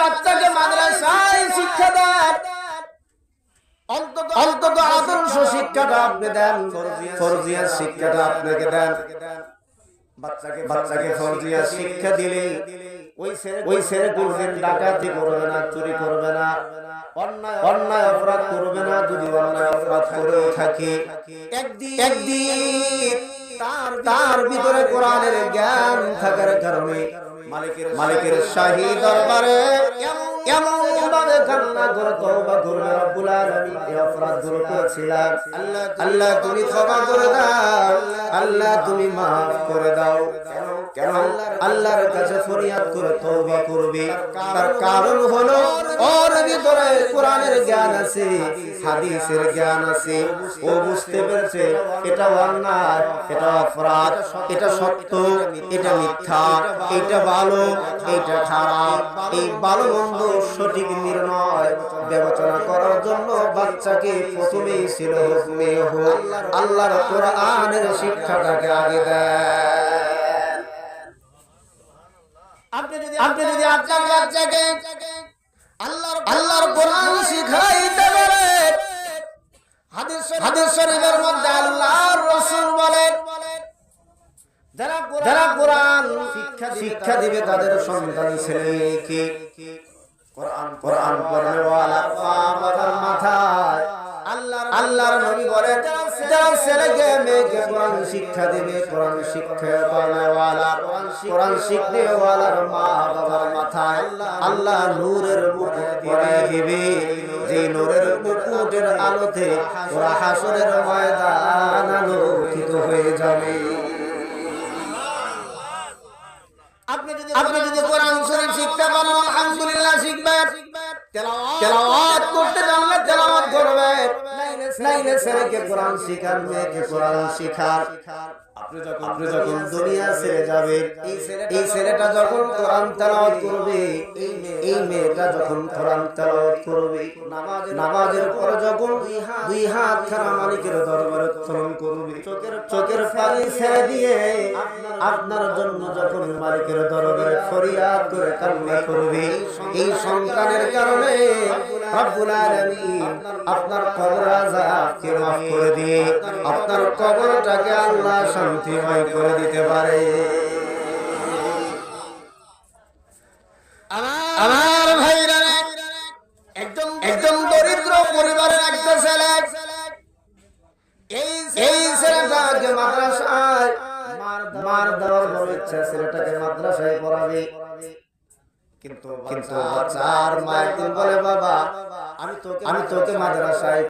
বাচ্চাকে মাদ্রাসায় শিক্ষা দেন, অন্তত আদর্শ শিক্ষাটা আপনি দেন, ফরজিয়াত শিক্ষাটা আপনাকে দেন। বাচ্চাকে ফরজিয়াত শিক্ষা দিলে ওই ছেলে কোনদিন ডাকাতি করবে না, চুরি করবে না, অন্যায় অপরাধ করবে না। যদি অন্যায় অপরাধ করে থাকে, একদিন তার ভিতরে কোরআনের জ্ঞান থাকার কারণে মালিকের শাহী দরবারে এমন ভাবে কান্না করে তওবা করবে, রব্বুল আলামিন এই অপরাধগুলো করেছিলাম, আল্লাহ তুমি ক্ষমা করে দাও, আল্লাহ তুমি মাফ করে দাও। কেন আল্লাহর কাছে ফরিয়াদ করে তওবা করবে? তার কারণ হলো ওর ভিতরে কোরআনের জ্ঞান আছে, হাদিসের জ্ঞান আছে। ও বুঝতে পেরেছে এটা অন্যায়, এটা অপরাধ, এটা সত্য, এটা মিথ্যা, এটা ভালো, এটা খারাপ। এই ভালো মন্দ সঠিক নির্ণয় বিবেচনা করার জন্য বাচ্চাকে প্রথমেই ছিল হুকুমে হোক আল্লাহর কোরআনের শিক্ষাটাকে আগে দেন। আপনি যদি আপনার বাচ্চাকে আল্লাহর কোরআন শিখাইতে পারেন, হাদিস শরীফের মধ্যে আল্লাহর রাসূল বলেন যারা কোরআন শিক্ষা দিবে তাদের সন্তান ছেলেকে কোরআন পড়নেওয়ালা বাবার মাথায় আল্লাহর নবী বলেন যারা ছেলেকে মেয়েকে কোরআন শিক্ষা দিবে, কোরআন শিক্ষা পড়নেওয়ালা, কোরআন শিখনেওয়ালার মা বাবার মাথায় আল্লাহ নূরের মুকুট পরিয়ে দিবে। যে নূরের মুকুটের আলোতে ওরা হাসরের ময়দান আলোকিত হয়ে যাবে। আপনি যদি কোরআন শরীফ শিখতে পারেন আলহামদুলিল্লাহ শিখবেন, তেলাওয়াত করতে জানলে তেলাওয়াত করবেন, নাইলে ছেলেকে কোরআন শিখান, মেয়েকে কোরআন শিখান। আপনি যখন দুনিয়া ছেড়ে যাবেন, এই ছেলেটা যখন কোরআন তেলাওয়াত করবে, এই মেয়েটা যখন কোরআন তেলাওয়াত করবে, নামাজের পরে যখন দুই হাত খানা মালিকের দরবারে উত্তোলন করবে, চোখের পানি ছেড়ে দিয়ে আপনার জন্য যখন মালিকের দরবারে ফরিয়াদ করে কান্না করবে, এই সন্তানের কারণে রব্বুল আলামিন আপনার কবর আযাবকে মাফ করে দিয়ে আপনার কবরটাকে আল্লাহ শান্তিময় করে দিতে পারে। আমার ভাইরা, একদম দরিদ্র পরিবারের একটা ছেলে, এই ছেলেটাকে মাদ্রাসায় মার দেওয়ার বড় ইচ্ছা, ছেলেটাকে মাদ্রাসায় পড়াবে। কিন্তু বাচ্চার মা একদিন বলে বাবা আমি তোকে মাদ্রাসায়